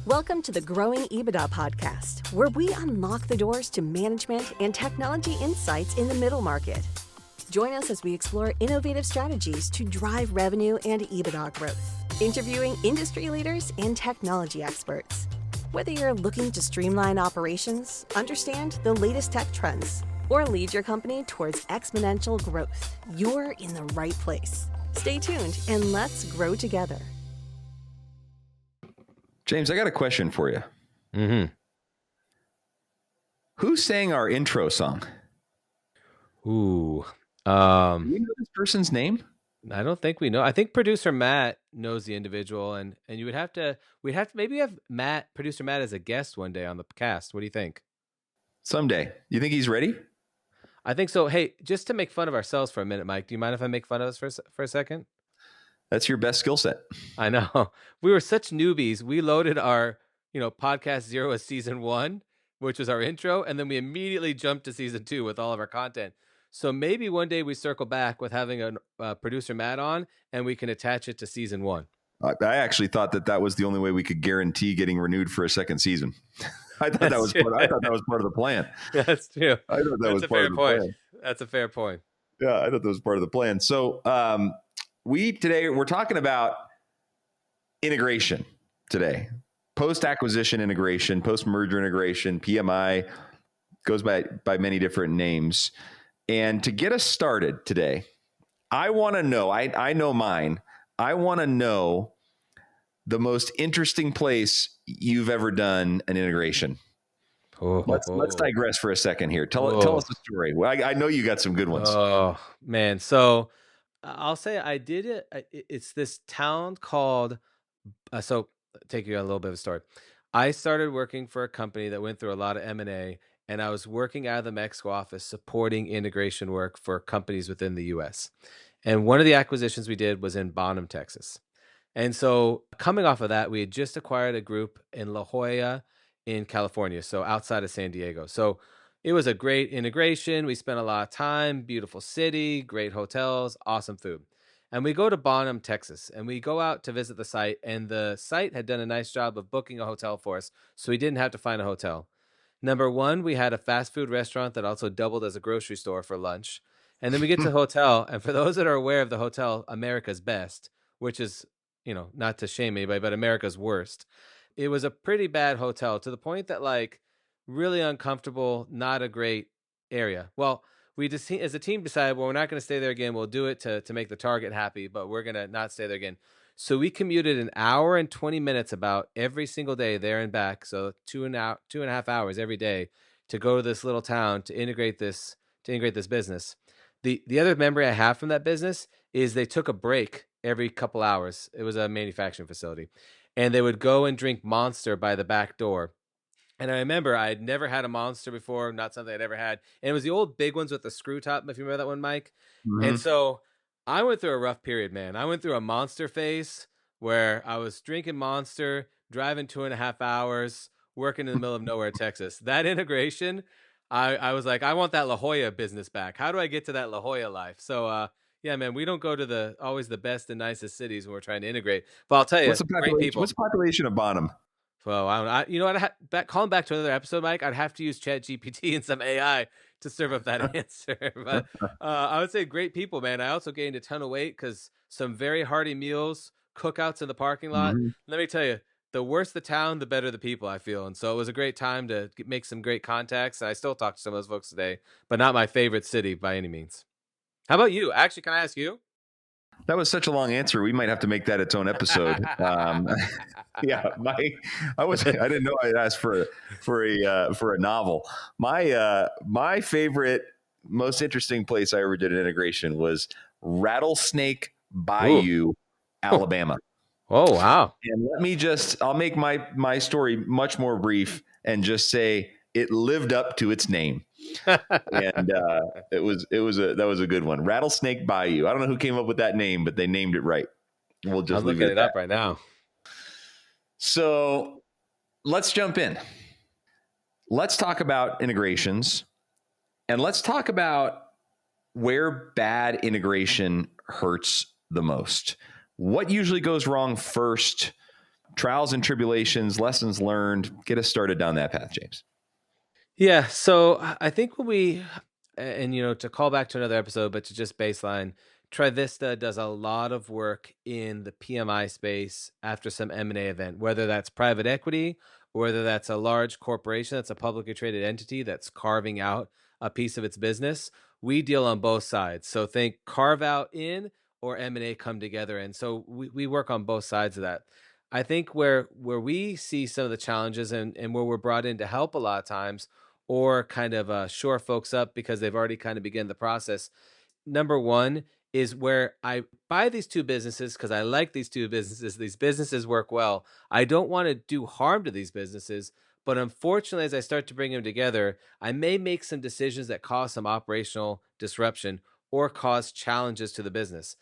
Welcome to the Growing EBITDA podcast, where we unlock the doors to management and technology insights in the middle market. Join us as we explore innovative strategies to drive revenue and EBITDA growth, interviewing industry leaders and technology experts. Whether you're looking to streamline operations, understand the latest tech trends, or lead your company towards exponential growth, you're in the right place. Stay tuned and let's grow together. James, I got a question for you. Who sang our intro song? Ooh. Do we know this person's name? I don't think we know. I think producer Matt knows the individual, and we'd have to maybe have producer Matt as a guest one day on the cast. What do you think? Someday. You think he's ready? I think so. Hey, just to make fun of ourselves for a minute, Mike, do you mind if I make fun of us for a second? That's your best skill set. I know. We were such newbies. We loaded our, podcast 0 as season 1, which was our intro, and then we immediately jumped to season 2 with all of our content. So maybe one day we circle back with having a producer Matt on, and we can attach it to season 1. I actually thought that was the only way we could guarantee getting renewed for a second season. I thought that was part of the plan. That's true. I thought that was part of the plan. That's a fair point. Yeah, I thought that was part of the plan. So we're talking about integration today. Post-acquisition integration, post-merger integration, PMI, goes by many different names. And to get us started today, I want to know, I know mine, I want to know the most interesting place you've ever done an integration. Let's digress for a second here. Tell us the story. Well, I know you got some good ones. Oh, man. So I'll say I did it. It's this town called, so take you on a little bit of a story. I started working for a company that went through a lot of M&A, and I was working out of the Mexico office supporting integration work for companies within the U.S. And one of the acquisitions we did was in Bonham, Texas. And so coming off of that, we had just acquired a group in La Jolla in California, so outside of San Diego. So it was a great integration. We spent a lot of time, beautiful city, great hotels, awesome food. And we go to Bonham, Texas, and we go out to visit the site, and the site had done a nice job of booking a hotel for us, so we didn't have to find a hotel. Number one, we had a fast food restaurant that also doubled as a grocery store for lunch. And then we get to the hotel, and for those that are aware of the hotel, America's Best, which is, not to shame anybody, but America's worst. It was a pretty bad hotel to the point that, really uncomfortable, not a great area. Well, we just, as a team, decided, we're not going to stay there again. We'll do it to make the target happy, but we're going to not stay there again. So we commuted an hour and 20 minutes about every single day there and back. So 2.5 hours every day to go to this little town to integrate this business. The other memory I have from that business is they took a break every couple hours. It was a manufacturing facility, and they would go and drink Monster by the back door. And I remember I had never had a Monster before, not something I'd ever had. And it was the old big ones with the screw top, if you remember that one, Mike. Mm-hmm. And so I went through a rough period, man. I went through a Monster phase where I was drinking Monster, driving 2.5 hours, working in the middle of nowhere, Texas. That integration, I was like, I want that La Jolla business back. How do I get to that La Jolla life? So, yeah, man, we don't go to always the best and nicest cities when we're trying to integrate. But I'll tell you, great people. What's the population of Bonham? Well, calling back to another episode, Mike, I'd have to use ChatGPT and some AI to serve up that answer. But I would say great people, man. I also gained a ton of weight because some very hearty meals, cookouts in the parking lot. Mm-hmm. Let me tell you, the worse the town, the better the people, I feel. And so it was a great time to make some great contacts. I still talk to some of those folks today, but not my favorite city by any means. How about you? Actually, can I ask you? That was such a long answer. We might have to make that its own episode. Yeah, I didn't know I'd asked for a novel. My favorite, most interesting place I ever did an integration was Rattlesnake Bayou, Alabama. Oh, wow. And I'll make my story much more brief and just say it lived up to its name. And that was a good one. Rattlesnake Bayou. I don't know who came up with that name, but they named it right. We'll just I'm looking it up right now. So let's jump in. Let's talk about integrations, and let's talk about where bad integration hurts the most. What usually goes wrong first? trials and tribulations, lessons learned. Get us started down that path, James. Yeah. So I think when to call back to another episode, but to just baseline, Trivista does a lot of work in the PMI space after some M&A event, whether that's private equity or whether that's a large corporation that's a publicly traded entity that's carving out a piece of its business. We deal on both sides. So think carve out in or M&A come together. And so we work on both sides of that. I think where we see some of the challenges and where we're brought in to help a lot of times or kind of shore folks up because they've already kind of begun the process. Number one is where I buy these two businesses because I like these two businesses. These businesses work well. I don't want to do harm to these businesses, but unfortunately, as I start to bring them together, I may make some decisions that cause some operational disruption or cause challenges to the business.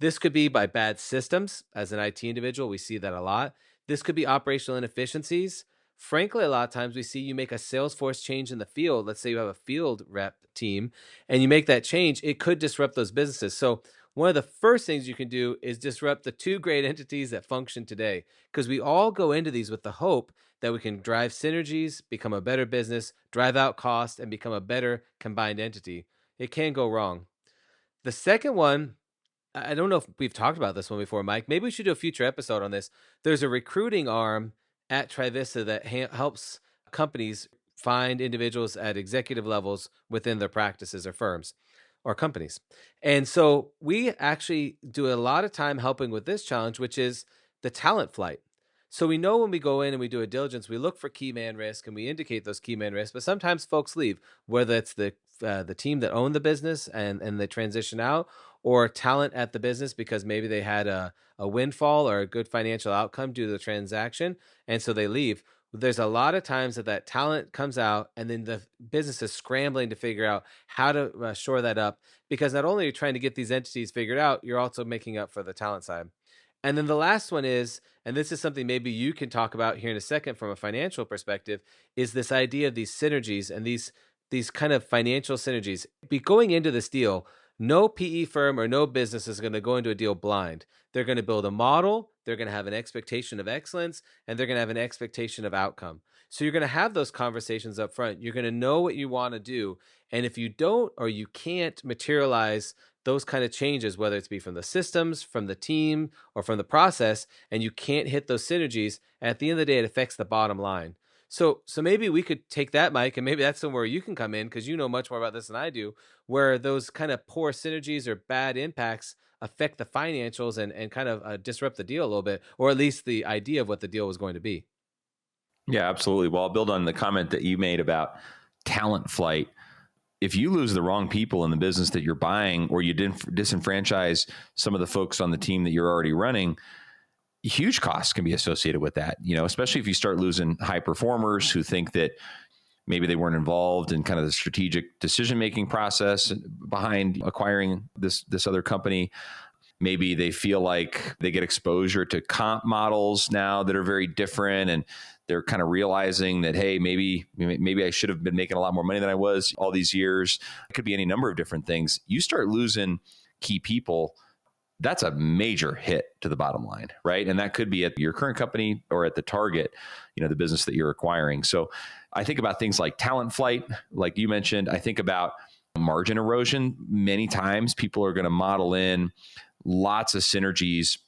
This could be by bad systems. As an IT individual, we see that a lot. This could be operational inefficiencies. Frankly, a lot of times we see you make a Salesforce change in the field. Let's say you have a field rep team and you make that change, it could disrupt those businesses. So one of the first things you can do is disrupt the two great entities that function today, because we all go into these with the hope that we can drive synergies, become a better business, drive out cost, and become a better combined entity. It can go wrong. The second one, I don't know if we've talked about this one before, Mike. Maybe we should do a future episode on this. There's a recruiting arm at Trivista that helps companies find individuals at executive levels within their practices or firms or companies. And so we actually do a lot of time helping with this challenge, which is the talent flight. So we know when we go in and we do a diligence, we look for key man risk and we indicate those key man risks, but sometimes folks leave, whether it's the team that owned the business and they transition out, or talent at the business because maybe they had a windfall or a good financial outcome due to the transaction, and so they leave. There's a lot of times that talent comes out and then the business is scrambling to figure out how to shore that up, because not only are you trying to get these entities figured out, you're also making up for the talent side. And then the last one is, and this is something maybe you can talk about here in a second from a financial perspective, is this idea of these synergies and these kind of financial synergies. Be going into this deal, no PE firm or no business is going to go into a deal blind. They're going to build a model, they're going to have an expectation of excellence, and they're going to have an expectation of outcome. So you're going to have those conversations up front. You're going to know what you want to do. And if you don't or you can't materialize those kind of changes, whether it's be from the systems, from the team, or from the process, and you can't hit those synergies, at the end of the day, it affects the bottom line. So maybe we could take that, Mike, and maybe that's somewhere you can come in because you know much more about this than I do, where those kind of poor synergies or bad impacts affect the financials and kind of disrupt the deal a little bit, or at least the idea of what the deal was going to be. Yeah, absolutely. Well, I'll build on the comment that you made about talent flight. If you lose the wrong people in the business that you're buying, or you disenfranchise some of the folks on the team that you're already running, huge costs can be associated with that, especially if you start losing high performers who think that maybe they weren't involved in kind of the strategic decision-making process behind acquiring this other company. Maybe they feel like they get exposure to comp models now that are very different, and they're kind of realizing that, hey, maybe I should have been making a lot more money than I was all these years. It could be any number of different things. You start losing key people, that's a major hit to the bottom line, right? And that could be at your current company or at the target, the business that you're acquiring. So I think about things like talent flight, like you mentioned. I think about margin erosion. Many times people are going to model in lots of synergies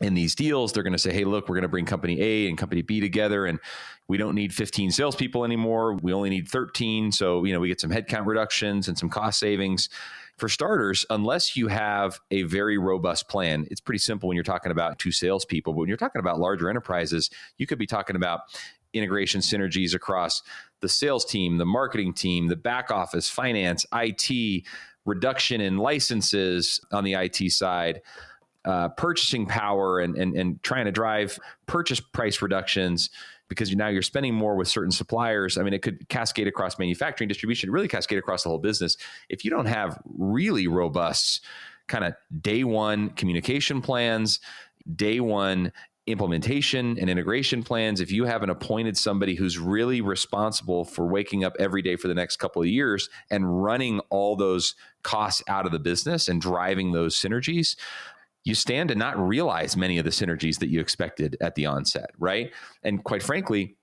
in these deals. They're going to say, hey, look, we're going to bring company A and company B together, and we don't need 15 salespeople anymore. We only need 13. So, we get some headcount reductions and some cost savings. For starters, unless you have a very robust plan, it's pretty simple when you're talking about two salespeople. But when you're talking about larger enterprises, you could be talking about integration synergies across the sales team, the marketing team, the back office, finance, IT, reduction in licenses on the IT side, purchasing power and trying to drive purchase price reductions because now you're spending more with certain suppliers. I mean, it could cascade across manufacturing, distribution, really cascade across the whole business. If you don't have really robust kind of day one communication plans, day one implementation and integration plans, if you haven't appointed somebody who's really responsible for waking up every day for the next couple of years and running all those costs out of the business and driving those synergies, you stand to not realize many of the synergies that you expected at the onset, right? And quite frankly,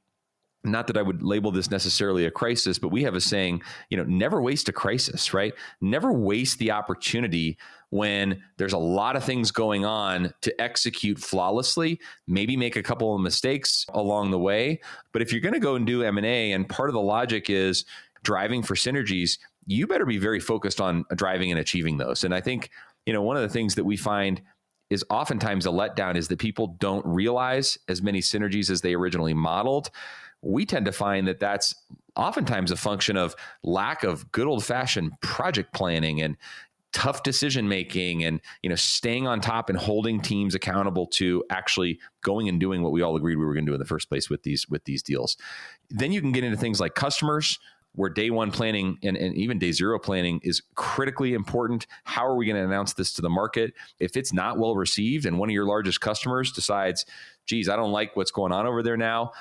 not that I would label this necessarily a crisis, but we have a saying, never waste a crisis, right? Never waste the opportunity when there's a lot of things going on to execute flawlessly, maybe make a couple of mistakes along the way. But if you're going to go and do M&A, and part of the logic is driving for synergies, you better be very focused on driving and achieving those. And I think, one of the things that we find is oftentimes a letdown is that people don't realize as many synergies as they originally modeled. We tend to find that that's oftentimes a function of lack of good old-fashioned project planning and tough decision making, and staying on top and holding teams accountable to actually going and doing what we all agreed we were going to do in the first place with these deals. Then you can get into things like customers, where day one planning and even day zero planning is critically important. How are we going to announce this to the market? If it's not well received and one of your largest customers decides, geez, I don't like what's going on over there now,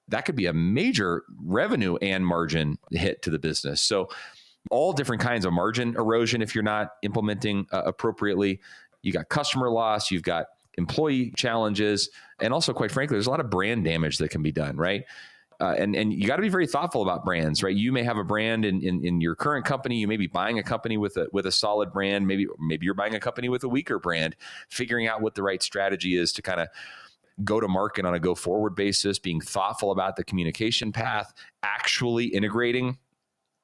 that could be a major revenue and margin hit to the business. So all different kinds of margin erosion if you're not implementing appropriately. You got customer loss, you've got employee challenges, and also, quite frankly, there's a lot of brand damage that can be done, right? And you got to be very thoughtful about brands, right? You may have a brand in your current company. You may be buying a company with a solid brand. Maybe you're buying a company with a weaker brand. Figuring out what the right strategy is to kind of go to market on a go forward basis, being thoughtful about the communication path, actually integrating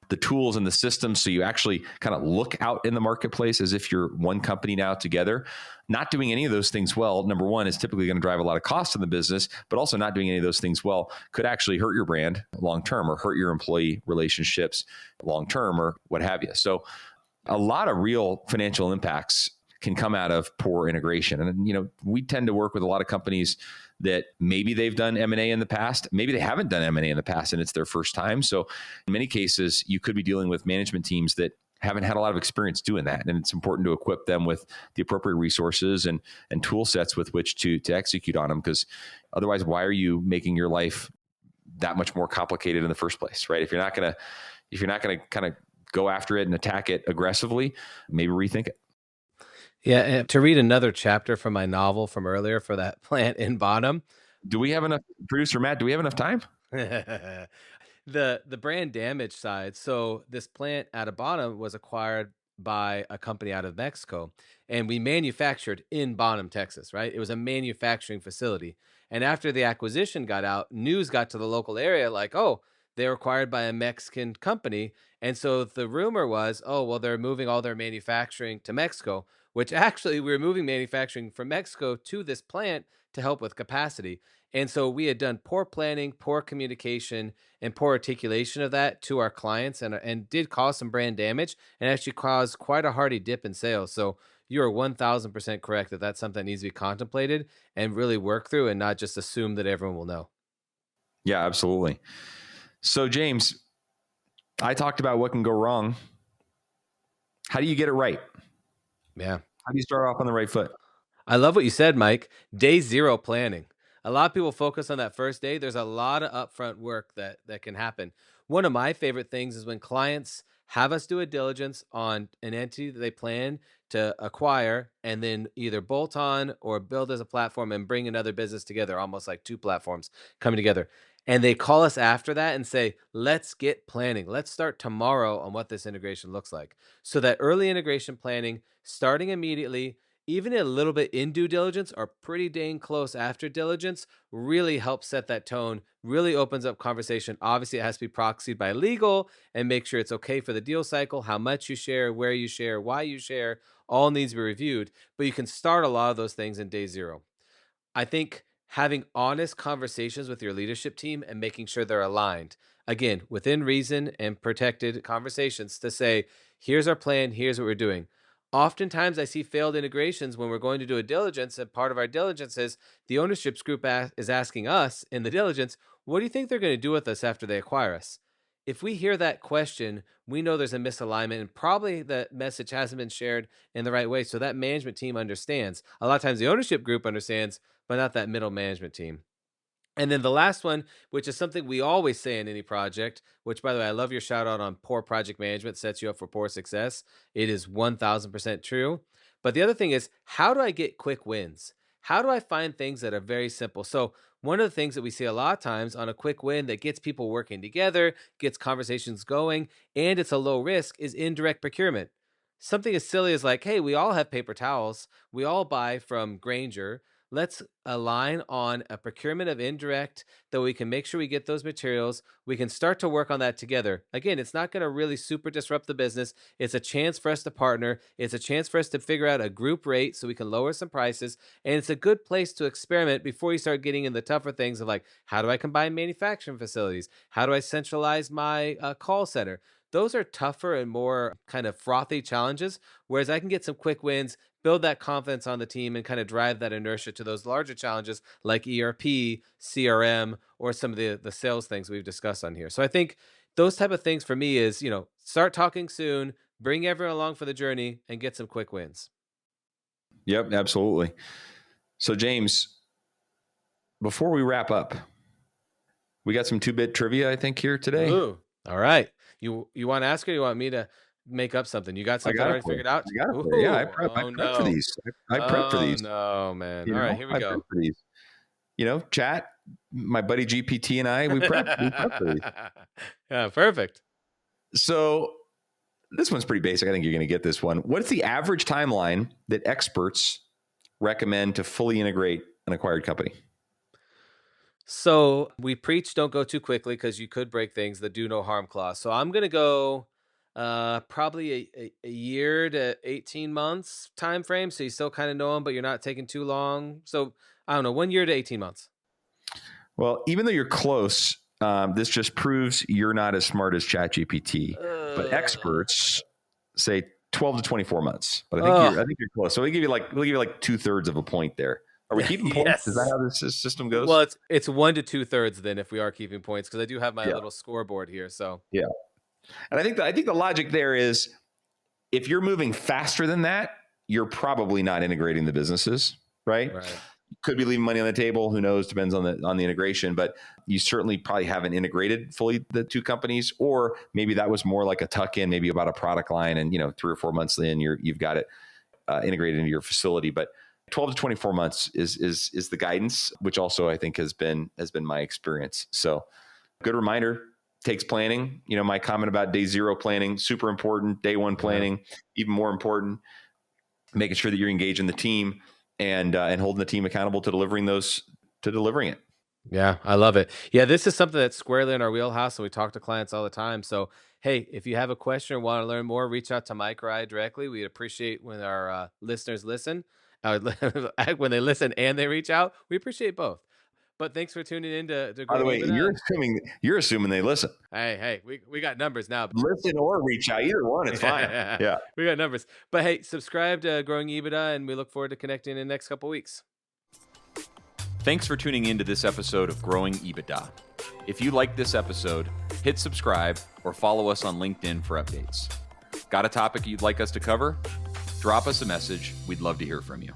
the tools and the systems so you actually kind of look out in the marketplace as if you're one company now together. Not doing any of those things well, number one, is typically going to drive a lot of cost in the business, but also not doing any of those things well could actually hurt your brand long term, or hurt your employee relationships long term, or what have you. So a lot of real financial impacts can come out of poor integration. And, we tend to work with a lot of companies that maybe they've done M&A in the past. Maybe they haven't done M&A in the past and it's their first time. So in many cases, you could be dealing with management teams that haven't had a lot of experience doing that. And it's important to equip them with the appropriate resources and tool sets with which to execute on them. Because otherwise, why are you making your life that much more complicated in the first place, right? If you're not going to kind of go after it and attack it aggressively, maybe rethink it. Yeah, and to read another chapter from my novel from earlier for that plant in Bonham. Do we have enough, producer Matt? Do we have enough time? The brand damage side. So this plant out of Bonham was acquired by a company out of Mexico, and we manufactured in Bonham, Texas, right? It was a manufacturing facility. And after the acquisition got out, news got to the local area like, oh, they were acquired by a Mexican company. And so the rumor was, oh, well, they're moving all their manufacturing to Mexico, which actually we were moving manufacturing from Mexico to this plant to help with capacity. And so we had done poor planning, poor communication, and poor articulation of that to our clients, and did cause some brand damage and actually caused quite a hearty dip in sales. So you are 1000% correct that that's something that needs to be contemplated and really work through, and not just assume that everyone will know. Yeah, absolutely. So James, I talked about what can go wrong. How do you get it right? Yeah. How do you start off on the right foot? I love what you said, Mike. Day zero planning. A lot of people focus on that first day. There's a lot of upfront work that can happen. One of my favorite things is when clients have us do a diligence on an entity that they plan to acquire, and then either bolt on or build as a platform and bring another business together, almost like two platforms coming together. And they call us after that and say, let's get planning. Let's start tomorrow on what this integration looks like. So that early integration planning, starting immediately, even a little bit in due diligence or pretty dang close after diligence, really helps set that tone, really opens up conversation. Obviously, it has to be proxied by legal and make sure it's okay for the deal cycle, how much you share, where you share, why you share, all needs to be reviewed. But you can start a lot of those things in day zero. I think having honest conversations with your leadership team and making sure they're aligned, again, within reason and protected conversations, to say, here's our plan, here's what we're doing. Oftentimes, I see failed integrations when we're going to do a diligence, and part of our diligence is the ownership group is asking us in the diligence, what do you think they're going to do with us after they acquire us? If we hear that question, we know there's a misalignment, and probably the message hasn't been shared in the right way. So that management team understands. A lot of times the ownership group understands, but not that middle management team. And then the last one, which is something we always say in any project, which, by the way, I love your shout out on poor project management sets you up for poor success. It is 1000% true. But the other thing is, how do I get quick wins? How do I find things that are very simple? So one of the things that we see a lot of times on a quick win that gets people working together, gets conversations going, and it's a low risk is indirect procurement. Something as silly as like, hey, we all have paper towels. We all buy from Granger. Let's align on a procurement of indirect that we can make sure we get those materials. We can start to work on that together. Again, it's not going to really super disrupt the business. It's a chance for us to partner. It's a chance for us to figure out a group rate so we can lower some prices. And it's a good place to experiment before you start getting in the tougher things of like, how do I combine manufacturing facilities? How do I centralize my call center? Those are tougher and more kind of frothy challenges, whereas I can get some quick wins, build that confidence on the team, and kind of drive that inertia to those larger challenges like ERP, CRM, or some of the sales things we've discussed on here. So I think those type of things for me is, start talking soon, bring everyone along for the journey, and get some quick wins. Yep, absolutely. So James, before we wrap up, we got some 2-bit trivia, I think, here today. Ooh, all right. You want to ask or you want me to make up something? You got something already figured out? I got it. Yeah, I prep for these. I prep for these. No, man. All right, here we go. For these. Chat, my buddy GPT and I, we prep for these. Yeah, perfect. So this one's pretty basic. I think you're going to get this one. What's the average timeline that experts recommend to fully integrate an acquired company? So we preach don't go too quickly because you could break things, the do no harm clause. So I'm going to go probably a year to 18 months time frame. So you still kind of know them, but you're not taking too long. So I don't know, 1 year to 18 months. Well, even though you're close, this just proves you're not as smart as ChatGPT. But experts say 12 to 24 months. But I think you're close. So we'll give you like 2/3 of a point there. Are we keeping points? Yes. Is that how this system goes? Well, it's 1 to 2/3 then if we are keeping points, because I do have my little scoreboard here. So yeah, and I think the logic there is if you're moving faster than that, you're probably not integrating the businesses, right? Could be leaving money on the table. Who knows? Depends on the integration, but you certainly probably haven't integrated fully the two companies, or maybe that was more like a tuck-in, maybe about a product line, and 3 or 4 months in, you've got it integrated into your facility, but 12 to 24 months is the guidance, which also I think has been my experience. So good reminder, takes planning. My comment about day 0 planning, super important. Day 1 planning, even more important. Making sure that you're engaging the team and holding the team accountable to delivering it. Yeah, I love it. Yeah, this is something that's squarely in our wheelhouse, and we talk to clients all the time. So, hey, if you have a question or want to learn more, reach out to Mike or I directly. We'd appreciate when our listeners listen. When they listen and they reach out, we appreciate both. But thanks for tuning in to By the way, you're assuming they listen. Hey, we got numbers now. Listen or reach out, either one, it's fine. Yeah, we got numbers. But hey, subscribe to Growing EBITDA, and we look forward to connecting in the next couple weeks. Thanks for tuning in to this episode of Growing EBITDA. If you like this episode, hit subscribe or follow us on LinkedIn for updates. Got a topic you'd like us to cover? Drop us a message. We'd love to hear from you.